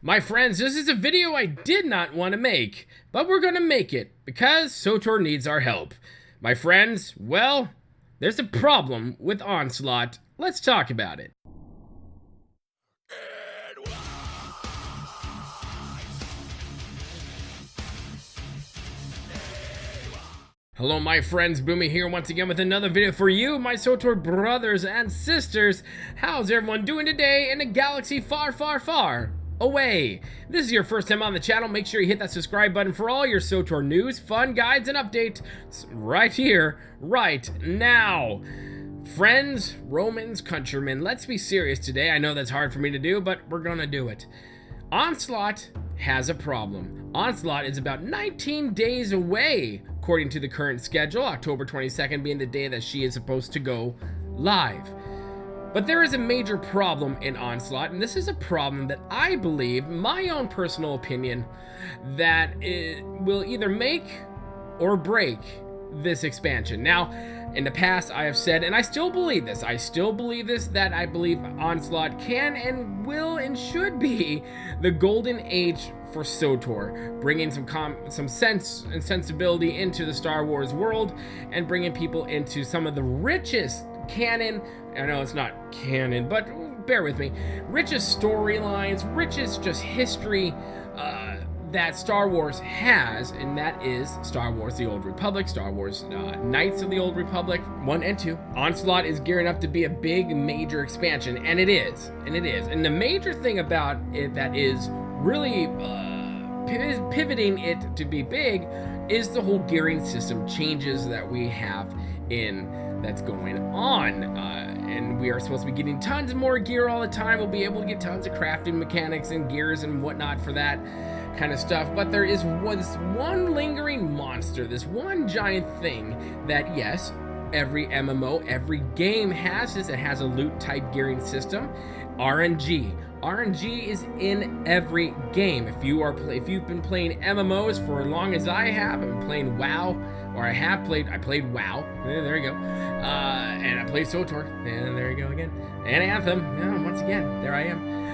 My friends, this is a video I did not want to make, but we're gonna make it because Swtor needs our help. My friends, well, there's a problem with Onslaught. Let's talk about it. Hello my friends, Boomy here once again with another video for you, my Swtor brothers and sisters. How's everyone doing today in a galaxy far, far, far away? This is your first time on the channel, make sure you hit that subscribe button for all your Swtor news, fun guides, and updates right here, right now. Friends, Romans, countrymen, let's be serious today. I know that's hard for me to do, but we're gonna do it. Onslaught has a problem. Onslaught is about 19 days away, according to the current schedule, October 22nd being the day that she is supposed to go live. But there is a major problem in Onslaught, and this is a problem that I believe, my own personal opinion, that it will either make or break this expansion. Now, in the past, I have said, and I still believe this, that I believe Onslaught can and will and should be the golden age for Swtor, bringing some sense and sensibility into the Star Wars world and bringing people into some of the richest canon, I know it's not canon, but bear with me, richest storylines, richest just history that Star Wars has, and that is Star Wars The Old Republic, Star Wars Knights of the Old Republic 1 and 2. Onslaught is gearing up to be a big major expansion, and it is. And the major thing about it that is really pivoting it to be big is the whole gearing system changes that we have that's going on, and we are supposed to be getting tons more gear all the time. We'll be able to get tons of crafting mechanics and gears and whatnot for that kind of stuff, but there is one lingering monster, this one giant thing that, yes, every MMO, every game has this. It has a loot type gearing system. RNG. RNG is in every game. If you've been playing MMOs for as long as I have, I've been playing WoW, or I played WoW, there you go, and I played Swtor, and there you go again, and Anthem, once again, there I am.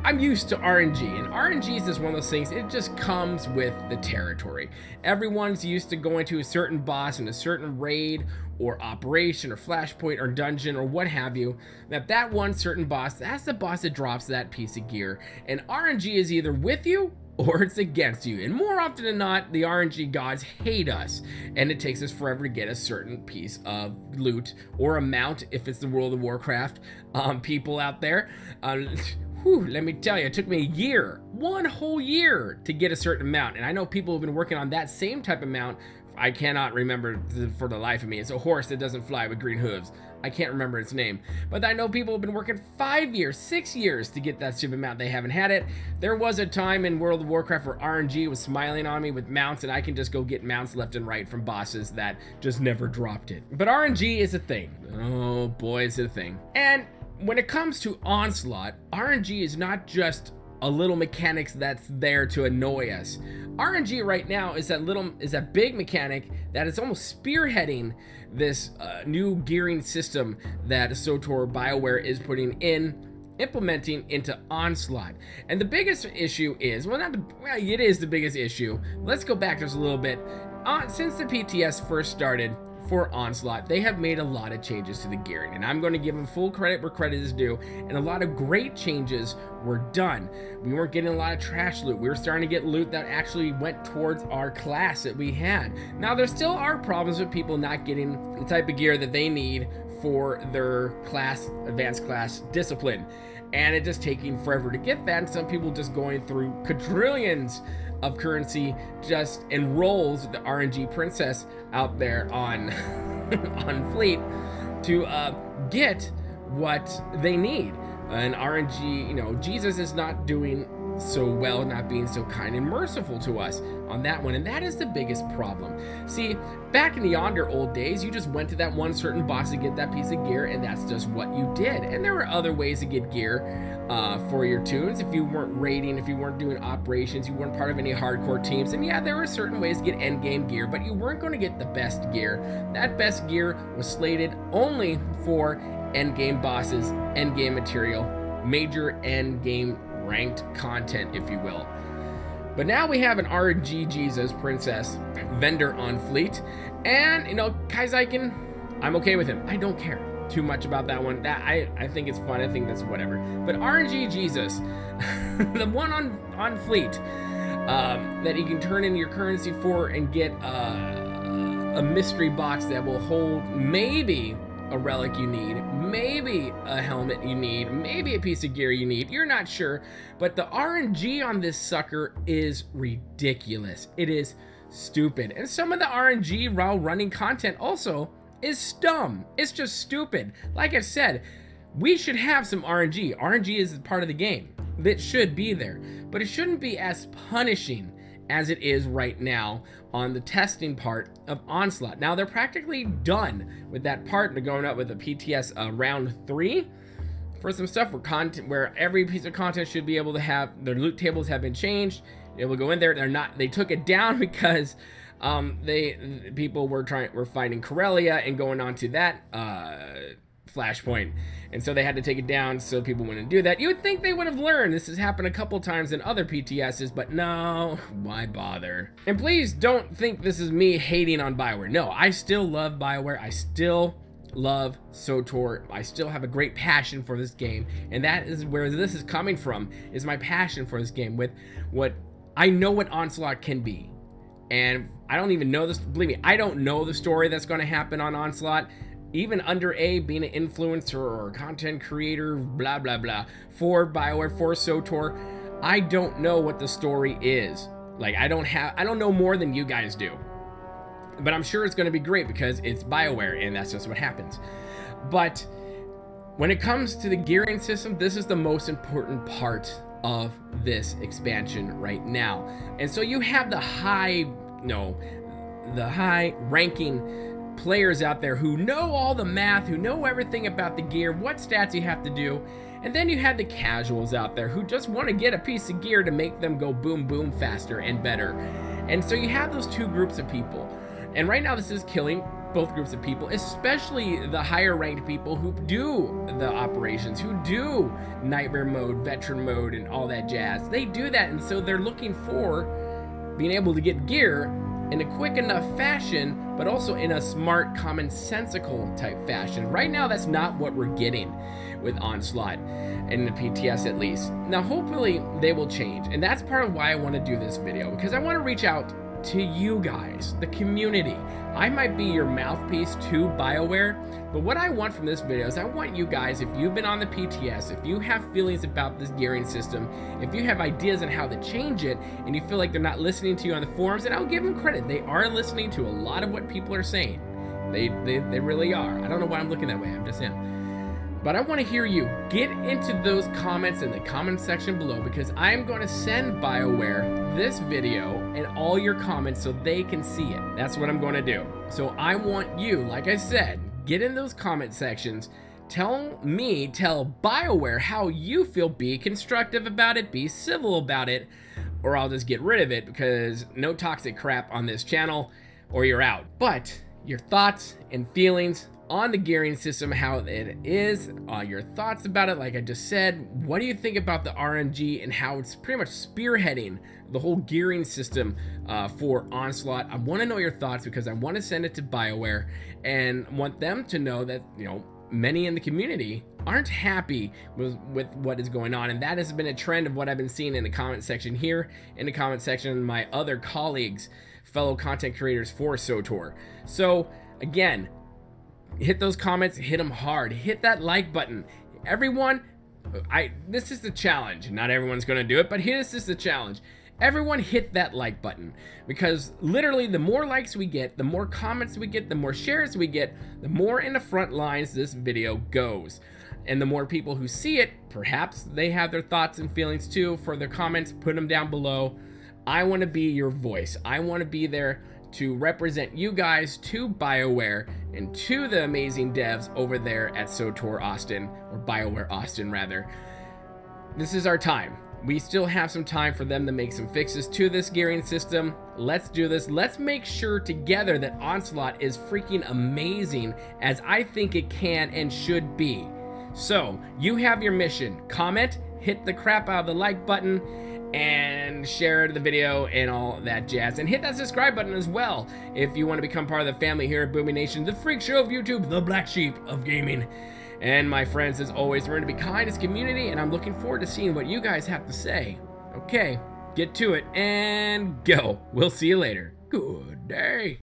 I'm used to RNG, and RNG is just one of those things, it just comes with the territory. Everyone's used to going to a certain boss in a certain raid or operation or flashpoint or dungeon or what have you, that one certain boss, that's the boss that drops that piece of gear, and RNG is either with you or it's against you, and more often than not, the RNG gods hate us, and it takes us forever to get a certain piece of loot or a mount if it's the World of Warcraft people out there. Let me tell you, it took me a year, one whole year, to get a certain amount, and I know people have been working on that same type of mount. I cannot remember for the life of me. It's a horse that doesn't fly with green hooves. I can't remember its name, but I know people have been working 5 years, 6 years to get that stupid mount. They haven't had it. There was a time in World of Warcraft where RNG was smiling on me with mounts, and I can just go get mounts left and right from bosses that just never dropped it. But RNG is a thing. Oh boy, it's a thing. And when it comes to Onslaught, RNG is not just a little mechanics that's there to annoy us. RNG right now is that big mechanic that is almost spearheading this new gearing system that Swtor BioWare is implementing into Onslaught. And the biggest issue is, it is the biggest issue. Let's go back just a little bit. Since the PTS first started for Onslaught, they have made a lot of changes to the gearing, and I'm going to give them full credit where credit is due, and a lot of great changes were done. We weren't getting a lot of trash loot. We were starting to get loot that actually went towards our class that we had. Now, there still are problems with people not getting the type of gear that they need for their class, advanced class discipline, and it just taking forever to get that, and some people just going through quadrillions of currency just enrolls the RNG princess out there on on Fleet to get what they need. And RNG, Jesus is not doing so well, not being so kind and merciful to us on that one, and that is the biggest problem. See, back in the yonder old days, you just went to that one certain boss to get that piece of gear, and that's just what you did. And there were other ways to get gear for your tunes. If you weren't raiding, if you weren't doing operations, you weren't part of any hardcore teams, and yeah, there were certain ways to get end game gear, but you weren't going to get the best gear. That best gear was slated only for end game bosses, end game material, major end game ranked content, if you will. But now we have an RNG Jesus Princess vendor on Fleet, and you know, Kaizaiken, I'm okay with him. I don't care too much about that one. That I think it's fun. I think that's whatever. But RNG Jesus, the one on Fleet, that you can turn in your currency for and get a mystery box that will hold maybe a relic you need, maybe a helmet you need, maybe a piece of gear you need. You're not sure, but the RNG on this sucker is ridiculous. It is stupid. And some of the RNG while running content also is dumb. It's just stupid. Like I said, we should have some RNG. RNG is part of the game. That should be there, but it shouldn't be as punishing as it is right now on the testing part of Onslaught. Now they're practically done with that part. They're going up with a PTS round 3 for some stuff where content, where every piece of content should be able to have their loot tables have been changed. It will go in there. They're not. They took it down because people were fighting Corellia and going on to that flashpoint, and so they had to take it down so people wouldn't do that. You would think they would have learned. This has happened a couple times in other PTSs, but no, why bother? And please don't think this is me hating on BioWare. No, I still love BioWare. I still love Swtor. I still have a great passion for this game, and that is where this is coming from, is my passion for this game with what I know what Onslaught can be. And I don't even know this, believe me, I don't know the story that's going to happen on Onslaught. Even under A, being an influencer or content creator, blah, blah, blah, for BioWare, for Swtor, I don't know what the story is. Like, I don't know more than you guys do. But I'm sure it's going to be great because it's BioWare, and that's just what happens. But when it comes to the gearing system, this is the most important part of this expansion right now. And so you have the high ranking players out there who know all the math, who know everything about the gear, what stats you have to do. And then you have the casuals out there who just want to get a piece of gear to make them go boom boom faster and better. And so you have those two groups of people. And right now this is killing both groups of people, especially the higher ranked people who do the operations, who do nightmare mode, veteran mode, and all that jazz. They do that, and so they're looking for being able to get gear in a quick enough fashion, but also in a smart, commonsensical type fashion. Right now, that's not what we're getting with Onslaught, in the PTS at least. Now, hopefully, they will change, and that's part of why I want to do this video, because I want to reach out to you guys, the community. I might be your mouthpiece to BioWare, but what I want from this video is I want you guys, if you've been on the PTS, if you have feelings about this gearing system, if you have ideas on how to change it, and you feel like they're not listening to you on the forums, and I'll give them credit. They are listening to a lot of what people are saying. They really are. I don't know why I'm looking that way. I'm just saying. But I want to hear you. Get into those comments in the comment section below, because I'm going to send BioWare this video and all your comments so they can see it. That's what I'm going to do. So I want you, like I said, get in those comment sections. Tell BioWare how you feel. Be constructive about it. Be civil about it. Or I'll just get rid of it, because no toxic crap on this channel or you're out. But your thoughts and feelings on the gearing system, how it is, your thoughts about it, like I just said. What do you think about the RNG and how it's pretty much spearheading the whole gearing system for Onslaught? I want to know your thoughts, because I want to send it to BioWare and want them to know that, you know, many in the community aren't happy with what is going on, and that has been a trend of what I've been seeing in the comment section here, in the comment section, my other colleagues, fellow content creators for Swtor. So again, hit those comments, hit them hard, hit that like button. Everyone, this is the challenge. Not everyone's gonna do it, but this is the challenge. Everyone hit that like button, because literally the more likes we get, the more comments we get, the more shares we get, the more in the front lines this video goes. And the more people who see it, perhaps they have their thoughts and feelings too for their comments, put them down below. I want to be your voice. I want to be there to represent you guys to BioWare and to the amazing devs over there at Swtor Austin, or BioWare Austin rather. This is our time. We still have some time for them to make some fixes to this gearing system. Let's do this. Let's make sure together that Onslaught is freaking amazing, as I think it can and should be. So you have your mission. Comment hit the crap out of the like button and share the video and all that jazz. And hit that subscribe button as well if you want to become part of the family here at Boomy Nation, the freak show of YouTube, the black sheep of gaming. And my friends, as always, we're going to be kind as community, and I'm looking forward to seeing what you guys have to say. Okay, get to it and go. We'll see you later. Good day.